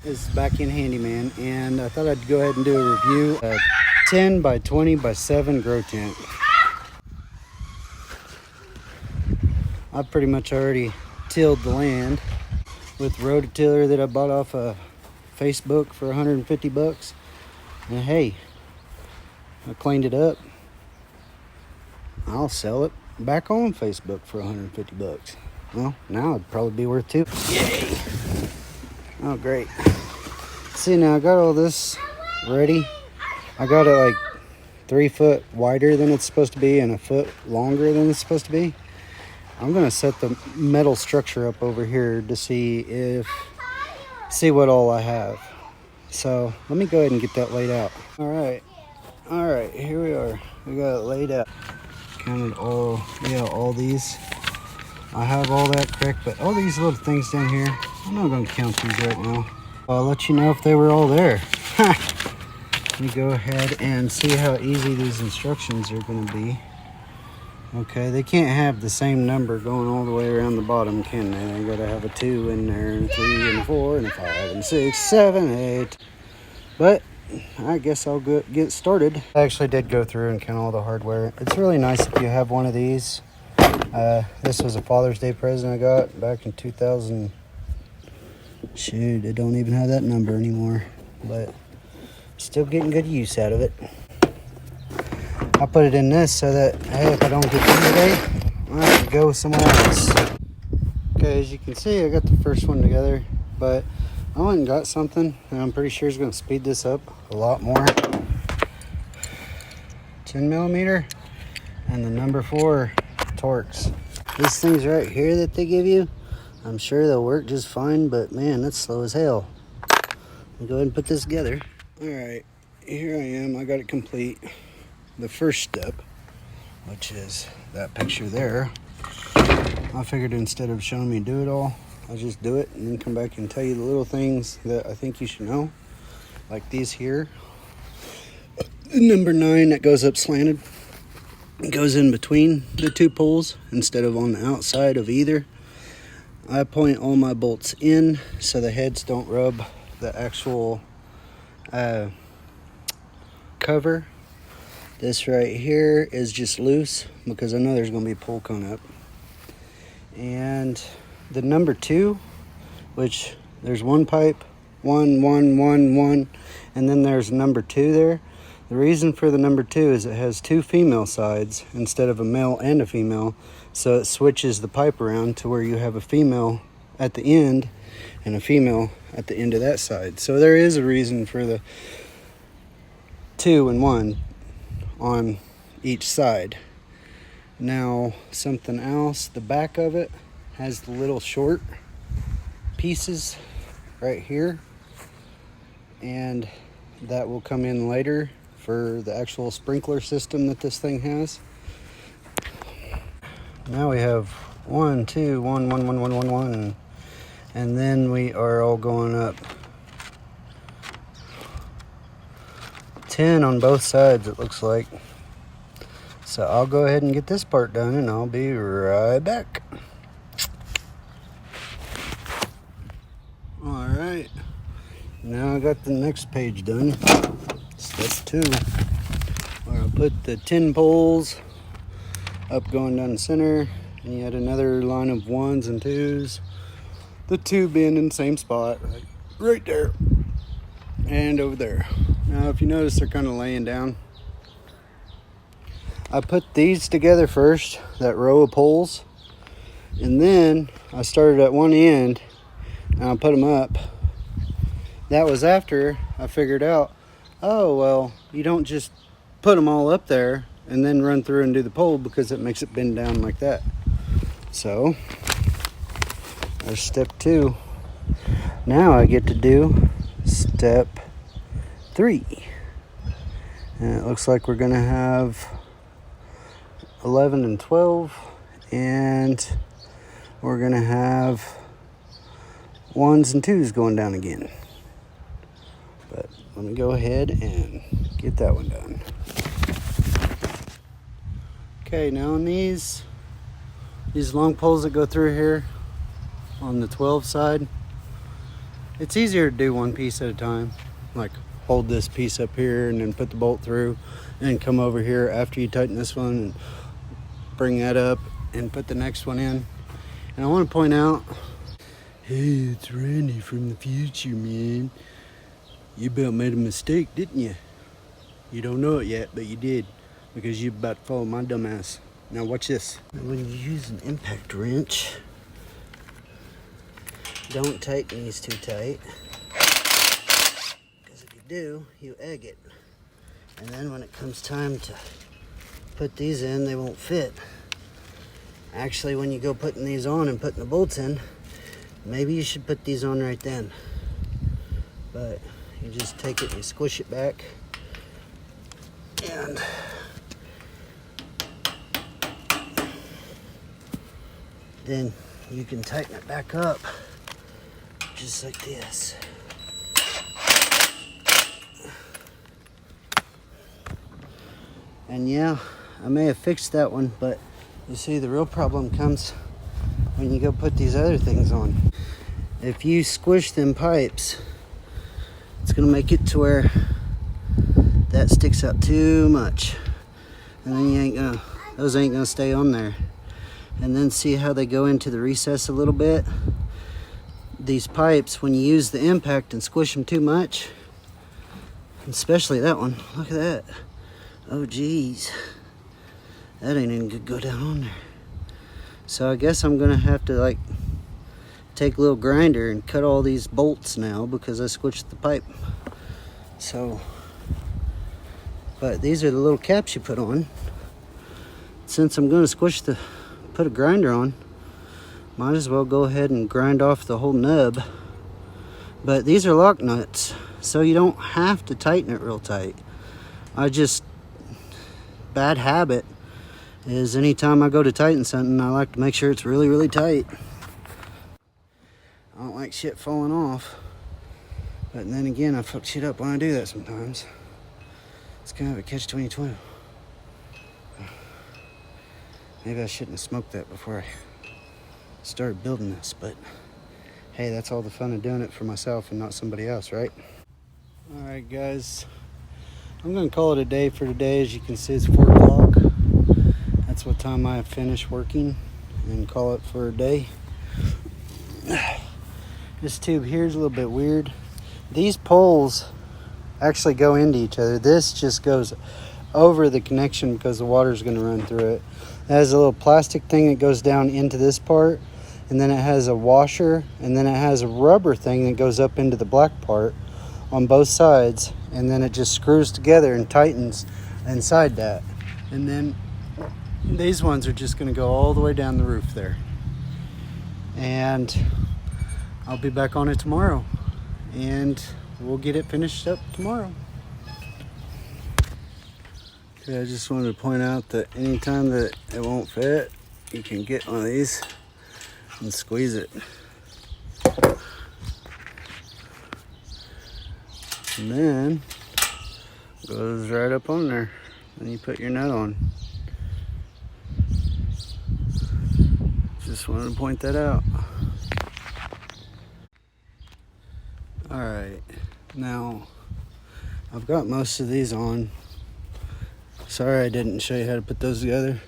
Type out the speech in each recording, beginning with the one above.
This is Backend Handyman, and I thought I'd go ahead and do a review of a 10 by 20 by 7 grow tent. I've pretty much already tilled the land with rototiller that I bought off of Facebook for 150 bucks. And hey, I cleaned it up. I'll sell it back on Facebook for 150 bucks. Well, now it'd probably be worth two. Yay! Oh, great. See, now I got all this ready. I got it like 3 foot wider than it's supposed to be and a foot longer than it's supposed to be. I'm gonna set the metal structure up over here to see what all I have. So let me go ahead and get that laid out. All right, here we are. We got it laid out. Counted all these. I have all that correct, but all these little things down here, I'm not gonna count these right now. I'll let you know if they were all there. Let me go ahead and see how easy these instructions are gonna be. Okay, they can't have the same number going all the way around the bottom, can they? They gotta have a 2 in there, and a 3, and a 4, and a 5, and 6, 7, 8. But I guess I'll get started. I actually did go through and count all the hardware. It's really nice if you have one of these. This was a Father's Day present I got back in 2000. Shoot, I don't even have that number anymore, but still getting good use out of it. I put it in this so that, hey, if I don't get through today, I have to go somewhere else. Okay, as you can see, I got the first one together, but I went and got something, and I'm pretty sure it's going to speed this up a lot more. 10 millimeter, and the number 4 Torx. These things right here that they give you, I'm sure they'll work just fine, but man, that's slow as hell. I'll go ahead and put this together. All right, here I am. I got it complete. The first step, which is that picture there. I figured instead of showing me do it all, I'll just do it and then come back and tell you the little things that I think you should know. Like these here. Number 9 that goes up slanted. It goes in between the 2 poles instead of on the outside of either. I point all my bolts in so the heads don't rub the actual cover. This right here is just loose because I know there's going to be a pole coming up. And the number 2, which there's one pipe, 1, 1, 1, 1, and then there's number 2 there. The reason for the number 2 is it has 2 female sides instead of a male and a female. So it switches the pipe around to where you have a female at the end and a female at the end of that side. So there is a reason for the 2 and 1 on each side. Now, something else, the back of it has the little short pieces right here, and that will come in later for the actual sprinkler system that this thing has. Now we have 1, 2, 1, 1, 1, 1, 1, 1, and then we are all going up 10 on both sides, it looks like. So I'll go ahead and get this part done, and I'll be right back. All right, now I got the next page done. Step 2, where I put the 10 poles up going down the center, and you had another line of 1s and 2s. The 2 being in the same spot, right there, and over there. Now, if you notice, they're kind of laying down. I put these together first, that row of poles, and then I started at one end, and I put them up. That was after I figured out, oh, well, you don't just put them all up there and then run through and do the pole because it makes it bend down like that. So, there's step 2. Now I get to do step 3. And it looks like we're going to have 11 and 12, and we're going to have 1s and 2s going down again. But let me go ahead and get that one done. Okay, now on these long poles that go through here on the 12 side, It's easier to do one piece at a time. Like hold this piece up here and then put the bolt through, and then come over here after you tighten this one and bring that up and put the next one in. And I want to point out, hey, it's Randy from the future, man. You about made a mistake, didn't you? You don't know it yet, but you did, because you're about to follow my dumb ass. Now watch this. When you use an impact wrench, don't tighten these too tight, because if you do, you egg it. And then when it comes time to put these in, they won't fit. Actually, when you go putting these on and putting the bolts in, maybe you should put these on right then. But you just take it and you squish it back, and then you can tighten it back up just like this. And yeah, I may have fixed that one, but you see, the real problem comes when you go put these other things on. If you squish them pipes, it's gonna make it to where that sticks out too much, and then those ain't gonna stay on there. And then see how they go into the recess a little bit? These pipes, when you use the impact and squish them too much, especially that one, look at that. Oh geez, that ain't even gonna go down on there. So I guess I'm gonna have to like take a little grinder and cut all these bolts now because I squished the pipe. So, but these are the little caps you put on. Since I'm gonna put a grinder on, might as well go ahead and grind off the whole nub. But these are lock nuts, so you don't have to tighten it real tight. Bad habit is anytime I go to tighten something, I like to make sure it's really, really tight. I don't like shit falling off. But then again, I fuck shit up when I do that sometimes. It's kind of a catch-22. Maybe I shouldn't have smoked that before I started building this, but hey, that's all the fun of doing it for myself and not somebody else, right? All right, guys. I'm gonna call it a day for today. As you can see, it's 4 o'clock. That's what time I finish working, and call it for a day. This tube here is a little bit weird. These poles actually go into each other. This just goes over the connection because the water is gonna run through it. It has a little plastic thing that goes down into this part, and then it has a washer, and then it has a rubber thing that goes up into the black part on both sides, and then it just screws together and tightens inside that. And then these ones are just going to go all the way down the roof there. And I'll be back on it tomorrow, and we'll get it finished up tomorrow. Okay, I just wanted to point out that anytime that it won't fit, you can get one of these and squeeze it. And then goes right up on there. Then you put your nut on. Just wanted to point that out. Alright, now I've got most of these on. Sorry I didn't show you how to put those together.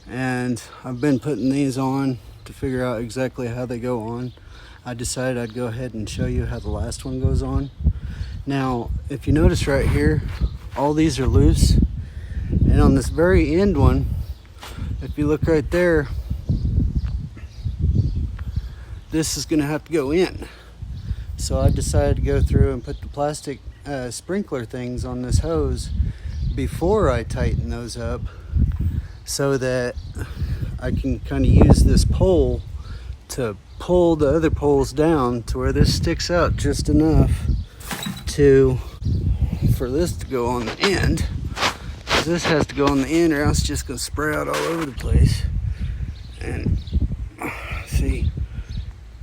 And I've been putting these on to figure out exactly how they go on. I decided I'd go ahead and show you how the last one goes on. Now, if you notice right here, all these are loose. And on this very end one, if you look right there, this is gonna have to go in. So I decided to go through and put the plastic sprinkler things on this hose before I tighten those up, so that I can kind of use this pole to pull the other poles down to where this sticks out just enough for this to go on the end. This has to go on the end, or else it's just gonna spray out all over the place. And see,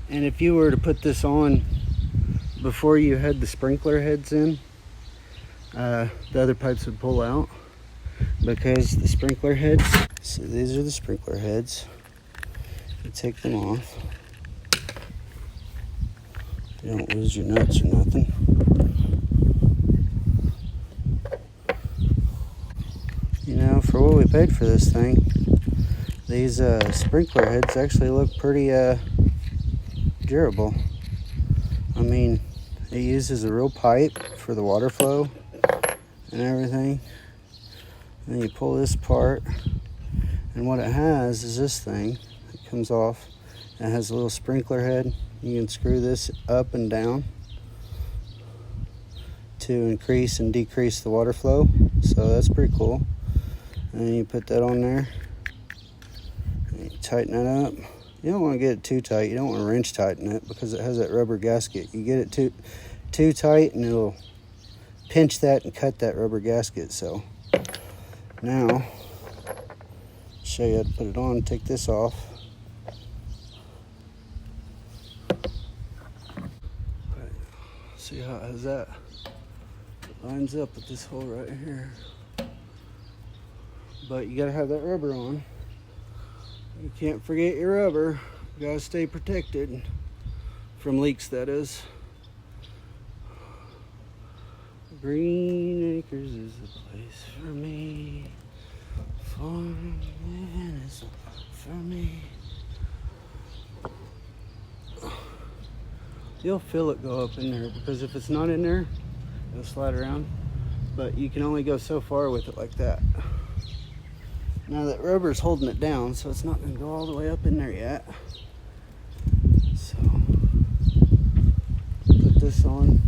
and if you were to put this on before you had the sprinkler heads in, the other pipes would pull out, because the sprinkler heads, so these are the sprinkler heads. You take them off. You don't lose your nuts or nothing. You know, for what we paid for this thing, these sprinkler heads actually look pretty durable. I mean, it uses a real pipe for the water flow and everything. And then you pull this apart, and what it has is this thing. It comes off. It has a little sprinkler head. You can screw this up and down to increase and decrease the water flow. So that's pretty cool. And then you put that on there. And you tighten it up. You don't want to get it too tight. You don't want to wrench tighten it because it has that rubber gasket. You get it too tight and it'll pinch that and cut that rubber gasket. So now, I'll show you how to put it on. Take this off. See how that lines up with this hole right here. But you gotta have that rubber on. You can't forget your rubber. You gotta stay protected from leaks, that is. Green Acres is the place for me. Farming is for me. You'll feel it go up in there because if it's not in there, it'll slide around. But you can only go so far with it like that. Now that rubber's holding it down, so it's not going to go all the way up in there yet. So, put this on.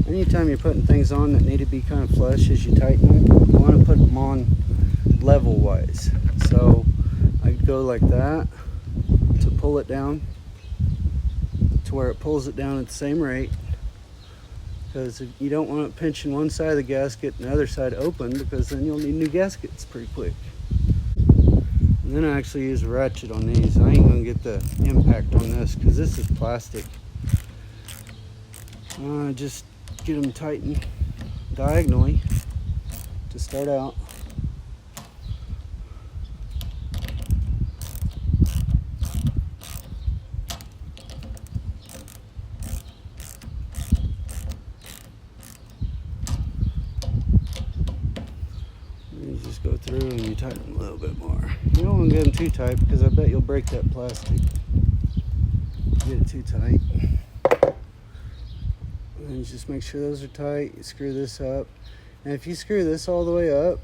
Anytime you're putting things on that need to be kind of flush as you tighten them, you want to put them on level wise. So I'd go like that to pull it down to where it pulls it down at the same rate, because you don't want it pinching one side of the gasket and the other side open, because then you'll need new gaskets pretty quick. And then I actually use a ratchet on these. I ain't gonna get the impact on this because this is plastic. Just get them tightened diagonally to start out. You just go through and you tighten them a little bit more. You don't want to get them too tight because I bet you'll break that plastic. Get it too tight. And you just make sure those are tight. You screw this up. And if you screw this all the way up,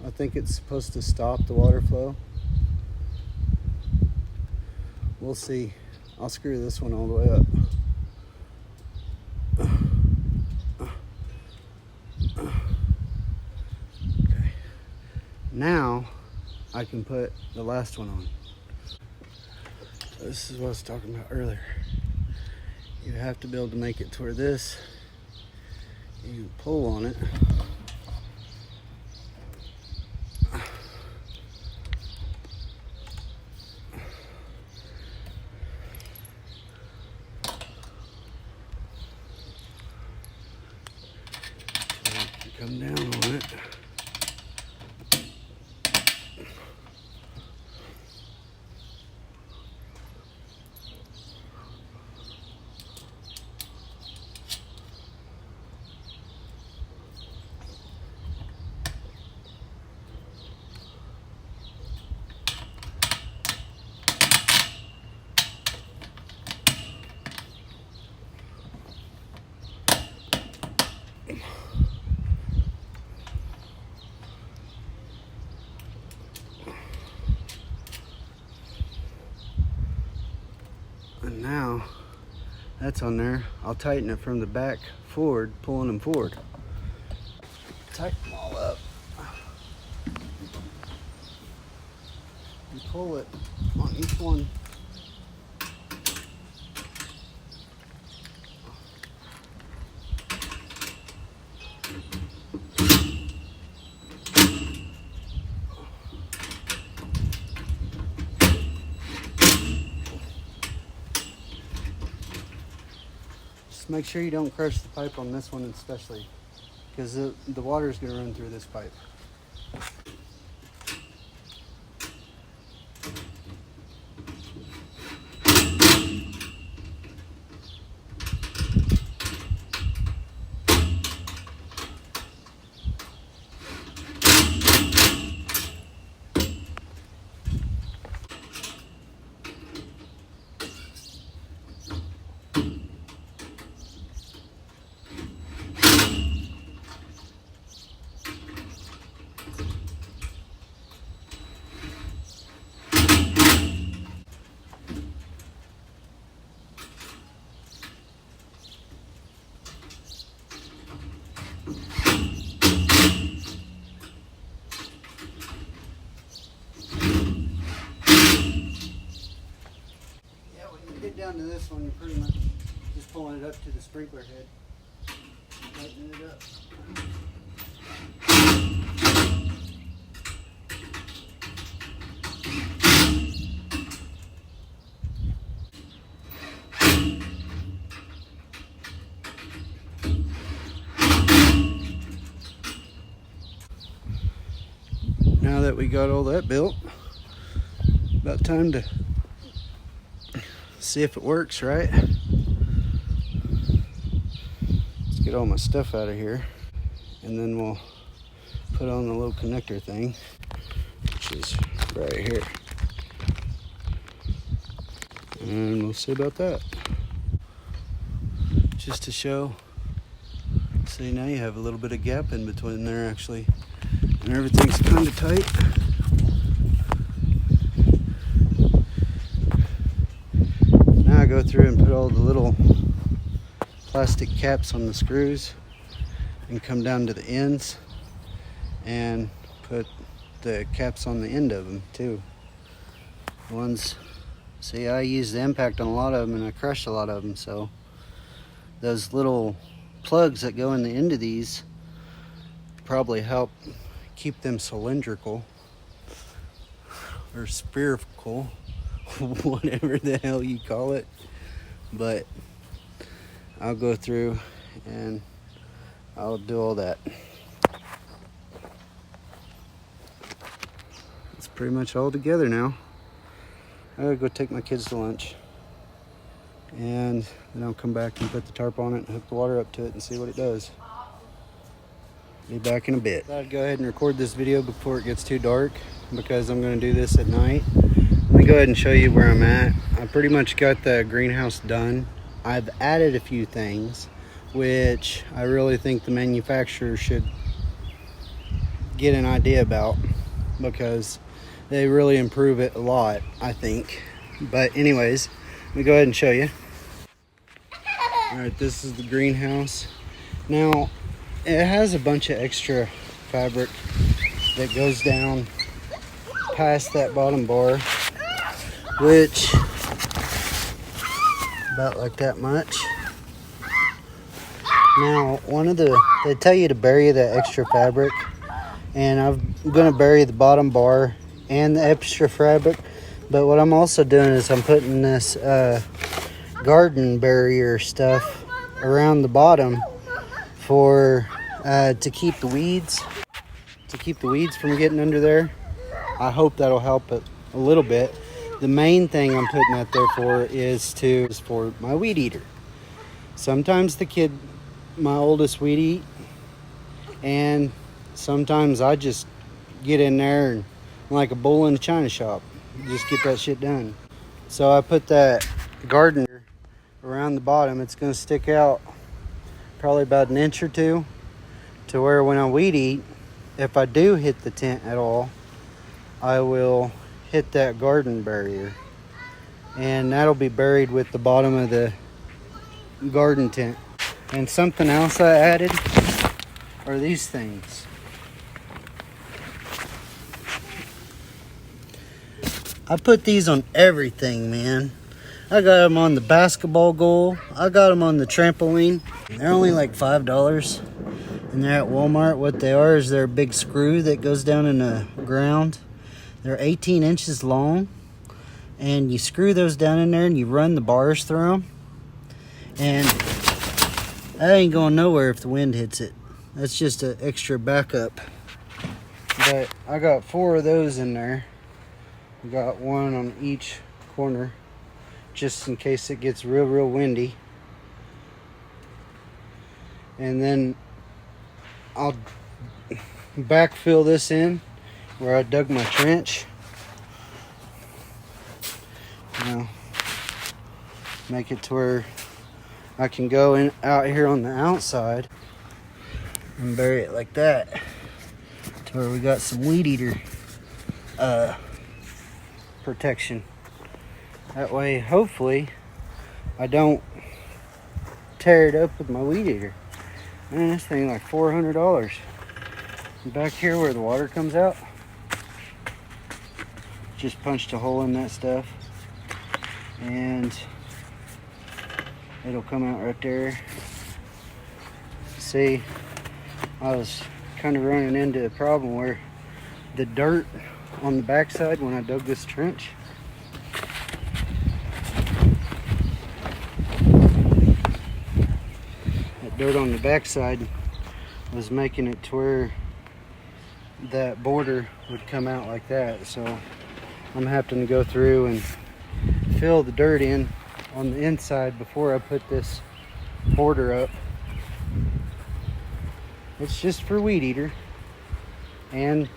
I think it's supposed to stop the water flow. We'll see. I'll screw this one all the way up. Okay. Now I can put the last one on. This is what I was talking about earlier. You have to be able to make it to where this, you can pull on it. Come down on it. And now that's on there. I'll tighten it from the back forward, pulling them forward. Tighten them all up. You pull it on each one. Just make sure you don't crush the pipe on this one especially, because the water is going to run through this pipe. Down to this one, you're pretty much just pulling it up to the sprinkler head, tightening it up. Now that we got all that built, about time to see if it works, right? Let's get all my stuff out of here, and then we'll put on the little connector thing, which is right here, and we'll see about that. Just to show, see, now you have a little bit of gap in between there actually, and everything's kind of tight. I go through and put all the little plastic caps on the screws and come down to the ends and put the caps on the end of them too. See, I use the impact on a lot of them and I crush a lot of them, so those little plugs that go in the end of these probably help keep them cylindrical or spherical, whatever the hell you call it. But I'll go through and I'll do all that. It's pretty much all together now. I gotta go take my kids to lunch, and then I'll come back and put the tarp on it and hook the water up to it and see what it does. Be back in a bit. I'd go ahead and record this video before it gets too dark, because I'm going to do this at night. Let me go ahead and show you where I'm at. I pretty much got the greenhouse done. I've added a few things, which I really think the manufacturer should get an idea about, because they really improve it a lot, I think. But anyways, let me go ahead and show you. Alright, this is the greenhouse. Now, it has a bunch of extra fabric that goes down past that bottom bar, which about like that much. Now, they tell you to bury that extra fabric, and I'm going to bury the bottom bar and the extra fabric. But what I'm also doing is I'm putting this garden barrier stuff around the bottom for to keep the weeds from getting under there. I hope that'll help it a little bit. The main thing I'm putting that there for is for my weed eater. Sometimes my oldest weed eat, and sometimes I just get in there and like a bull in a china shop, just get that shit done. So I put that garden around the bottom. It's going to stick out probably about an inch or two, to where when I weed eat, if I do hit the tent at all, I will hit that garden barrier, and that'll be buried with the bottom of the garden tent. And something else I added are these things. I put these on everything, man. I got them on the basketball goal. I got them on the trampoline. They're only like $5, and they're at Walmart. What they are is they're a big screw that goes down in the ground. They're 18 inches long, and you screw those down in there and you run the bars through them. And That ain't going nowhere if the wind hits it. That's just an extra backup. But I got 4 of those in there. I got one on each corner, just in case it gets real windy. And then I'll backfill this in where I dug my trench. Make it to where I can go in out here on the outside and bury it like that, to where we got some weed eater protection. That way, hopefully, I don't tear it up with my weed eater. Man, this thing like $400. Back here where the water comes out, just punched a hole in that stuff, and it'll come out right there. See, I was kind of running into a problem where the dirt on the backside when I dug this trench, that dirt on the backside was making it to where that border would come out like that. So I'm having to go through and fill the dirt in on the inside before I put this border up. It's just for weed eater, and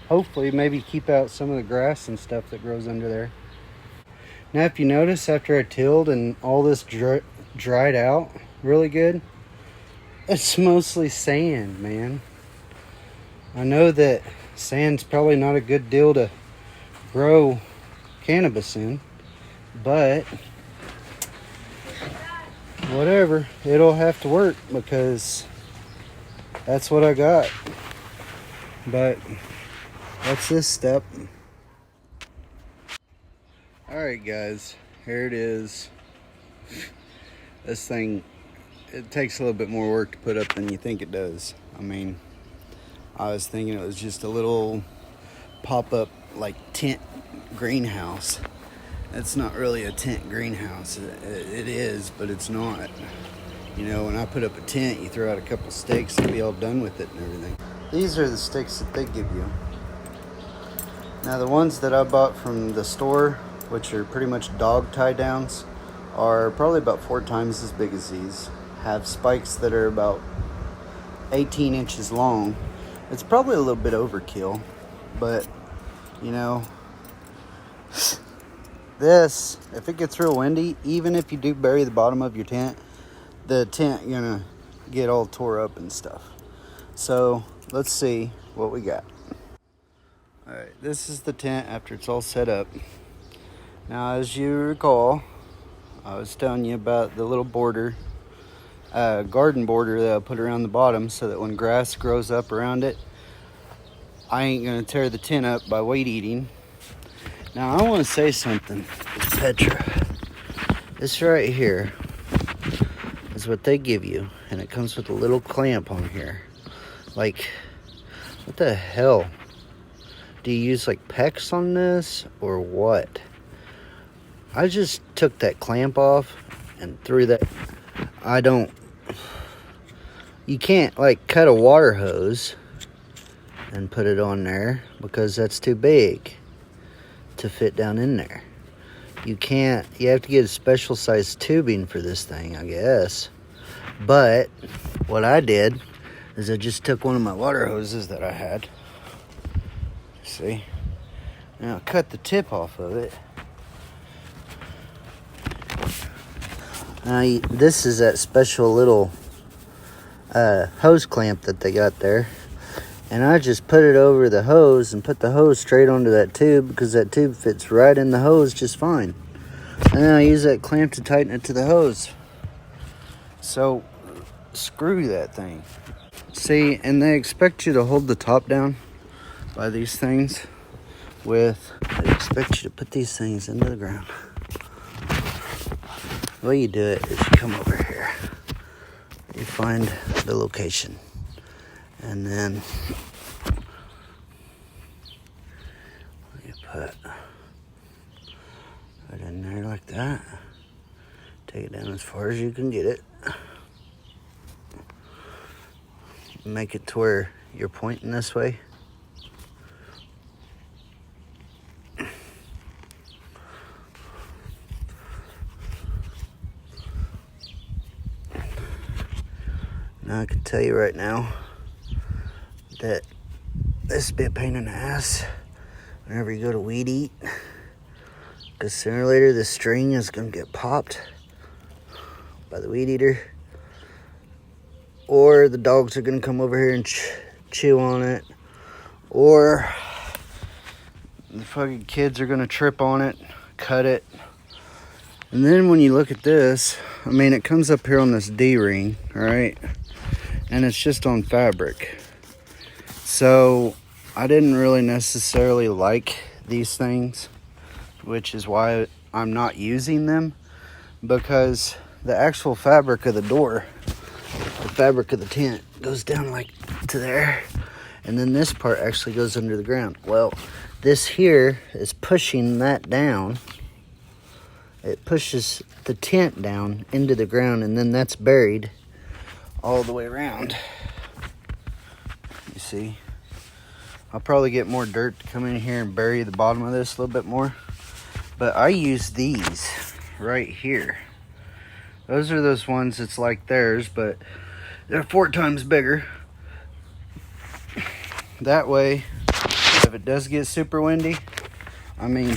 hopefully maybe keep out some of the grass and stuff that grows under there. Now, if you notice, after I tilled and all this dried out really good, it's mostly sand, man. I know that sand's probably not a good deal to grow cannabis in, but whatever, it'll have to work because that's what I got. But that's this step. Alright guys, here it is. This thing, it takes a little bit more work to put up than you think it does. I mean, I was thinking it was just a little pop-up like tent greenhouse. It's not really a tent greenhouse. It is, but it's not. You know, when I put up a tent, you throw out a couple sticks and be all done with it and everything. These are the sticks that they give you. Now the ones that I bought from the store, which are pretty much dog tie downs, are probably about 4 times as big as these. Have spikes that are about 18 inches long. It's probably a little bit overkill, but you know, this, if it gets real windy, even if you do bury the bottom of your tent, the tent gonna get all tore up and stuff. So let's see what we got. All right, this is the tent after it's all set up. Now, as you recall, I was telling you about the little border, garden border that I put around the bottom so that when grass grows up around it, I ain't gonna tear the tent up by weed eating. Now, I want to say something, Petra. This right here is what they give you, and it comes with a little clamp on here. Like, what the hell? Do you use like PEX on this or what? I just took that clamp off and threw that. You can't like cut a water hose and put it on there because that's too big to fit down in there. You have to get a special size tubing for this thing, I guess. But what I did is I just took one of my water hoses that I had. See? Now I cut the tip off of it. Now this is that special little hose clamp that they got there. And I just put it over the hose and put the hose straight onto that tube because that tube fits right in the hose just fine. And then I use that clamp to tighten it to the hose. So, screw that thing. See, and they expect you to hold the top down by these things they expect you to put these things into the ground. The way you do it is you come over here. You find the location. And then you put it in there like that. Take it down as far as you can get it. make it to where you're pointing this way. Now I can tell you right now that this will be a pain in the ass whenever you go to weed eat, because sooner or later the string is going to get popped by the weed eater, or the dogs are going to come over here and chew on it, or the fucking kids are going to trip on it, cut it. And then when you look at this, I mean, it comes up here on this D-ring, right? And it's just on fabric. So I didn't really necessarily like these things, which is why I'm not using them, because the actual fabric of the door, the fabric of the tent, goes down like to there, and then this part actually goes under the ground. Well, this here is pushing that down. It pushes the tent down into the ground, and then that's buried all the way around. You see? I'll probably get more dirt to come in here and bury the bottom of this a little bit more. But I use these right here. Those are those ones that's like theirs, but they're 4 times bigger. That way, if it does get super windy, I mean,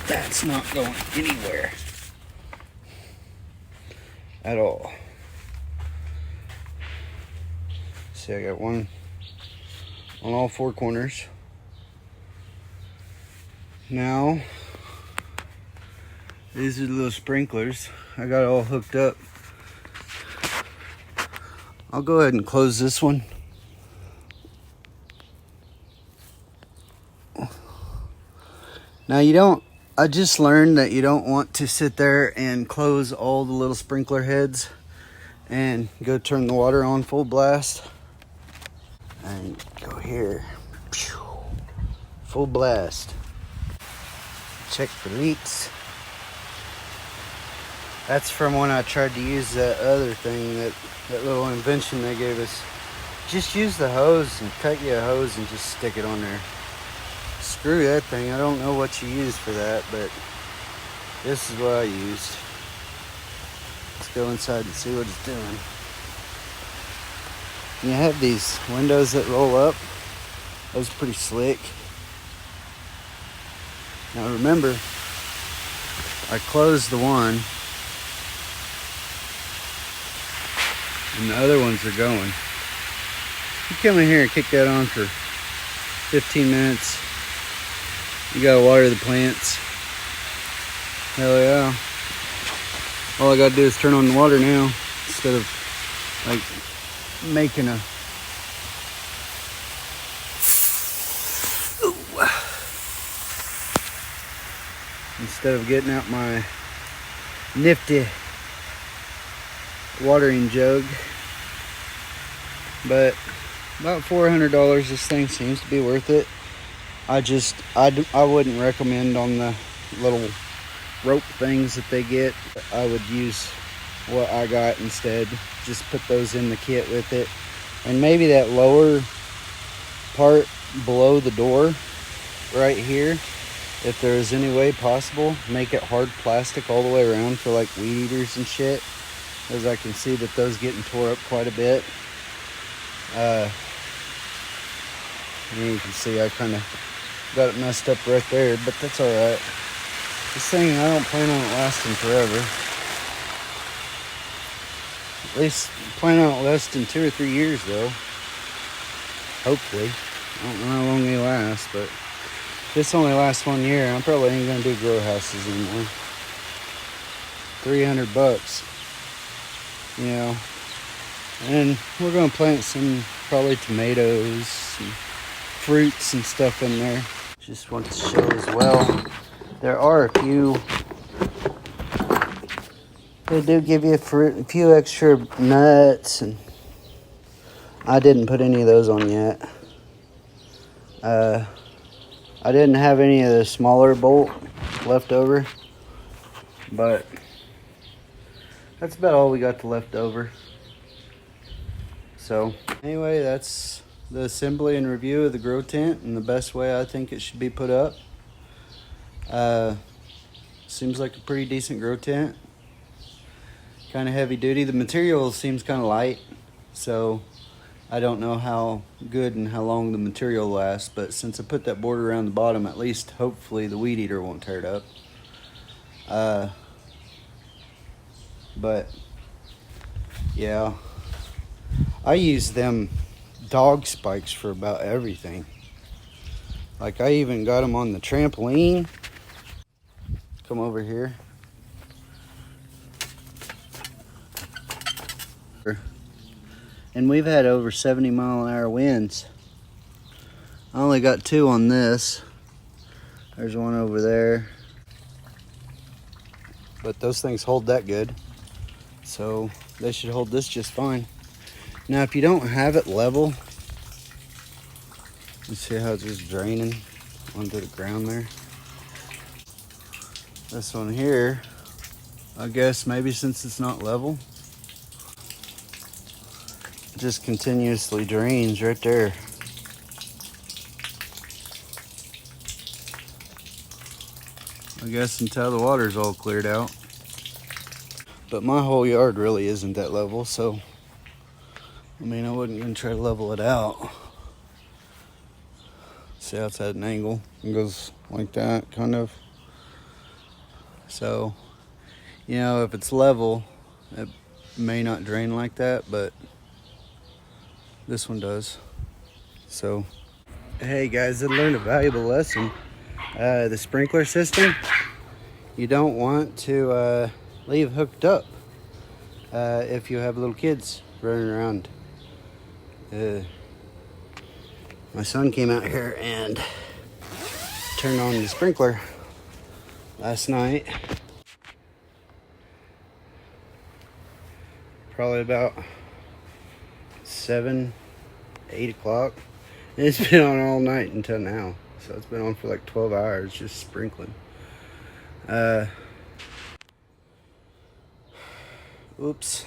that's not going anywhere at all. See, I got one on all 4 corners. Now, these are the little sprinklers. I got it all hooked up. I'll go ahead and close this one. Now I just learned that you don't want to sit there and close all the little sprinkler heads and go turn the water on full blast. And go here, full blast. Check for leaks. That's from when I tried to use that other thing, that little invention they gave us. Just use the hose and cut you a hose and just stick it on there. Screw that thing. I don't know what you use for that, but this is what I used. Let's go inside and see what it's doing. You have these windows that roll up. Those are pretty slick. Now remember, I closed the one and the other ones are going. You come in here and kick that on for 15 minutes. You gotta water the plants. Hell yeah. All I gotta do is turn on the water now instead of like making a instead of getting out my nifty watering jug. But about $400, this thing seems to be worth it. I wouldn't recommend on the little rope things that they get. I would use what I got instead. Just put those in the kit with it. And maybe that lower part below the door right here, if there is any way possible, make it hard plastic all the way around for like weed eaters and shit, as I can see that those getting tore up quite a bit. And you can see I kind of got it messed up right there, but that's all right. This thing, I don't plan on it lasting forever. At least plan on it lasting 2 or 3 years though. Hopefully. I don't know how long they last, but if this only lasts 1 year, I probably ain't gonna do grow houses anymore. $300, you know. And we're gonna plant some probably tomatoes, some fruits and stuff in there. Just want to show as well, there are a few, they do give you a few extra nuts, and I didn't put any of those on yet. I didn't have any of the smaller bolt left over, but that's about all we got left over. So anyway, that's the assembly and review of the grow tent and the best way I think it should be put up. Seems like a pretty decent grow tent. Kind of heavy duty. The material seems kind of light, so I don't know how good and how long the material lasts, but since I put that border around the bottom, at least hopefully the weed eater won't tear it up. But yeah, I use them dog spikes for about everything. Like I even got them on the trampoline. Come over here. And we've had over 70-mile-an-hour winds. I only got 2 on this. There's one over there. But those things hold that good. So they should hold this just fine. Now if you don't have it level, you see how it's just draining onto the ground there? This one here, I guess maybe since it's not level, it just continuously drains right there. I guess until the water's all cleared out. But my whole yard really isn't that level, so I mean, I wasn't gonna try to level it out. See how it's at an angle? It goes like that, kind of. So, you know, if it's level, it may not drain like that, but this one does. So, hey guys, I learned a valuable lesson. The sprinkler system, you don't want to leave hooked up if you have little kids running around. My son came out here and turned on the sprinkler last night. Probably about 7, 8 o'clock. And it's been on all night until now. So it's been on for like 12 hours just sprinkling. Oops.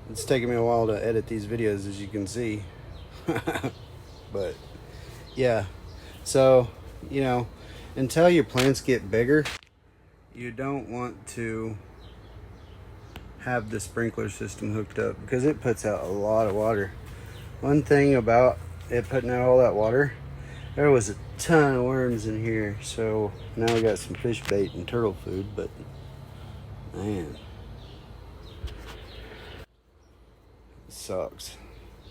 It's taking me a while to edit these videos, as you can see. But yeah, so you know, until your plants get bigger, you don't want to have the sprinkler system hooked up because it puts out a lot of water. One thing about it putting out all that water, there was a ton of worms in here, so now we got some fish bait and turtle food, but man, it sucks.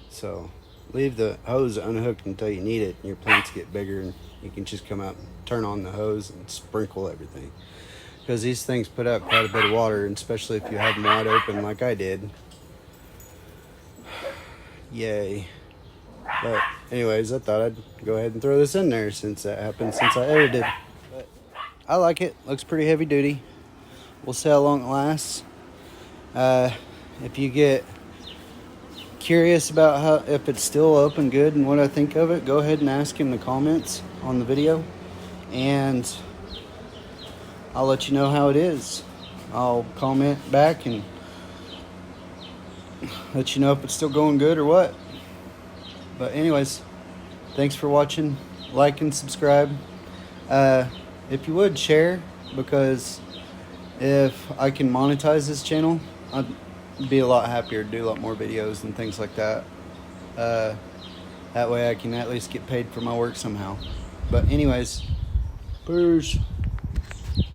So leave the hose unhooked until you need it and your plants get bigger, and you can just come out and turn on the hose and sprinkle everything, because these things put out quite a bit of water, and especially if you have them wide open like I did. Yay. But anyways, I thought I'd go ahead and throw this in there since that happened since I edited. But I like it. Looks pretty heavy duty. We'll see how long it lasts. If you get curious about how, if it's still open good and what I think of it, go ahead and ask in the comments on the video, and I'll let you know how it is. I'll comment back and let you know if it's still going good or what. But anyways, thanks for watching. Like and subscribe. If you would, share, because if I can monetize this channel, I'd be a lot happier to do a lot more videos and things like that. That way I can at least get paid for my work somehow. But anyways, peace.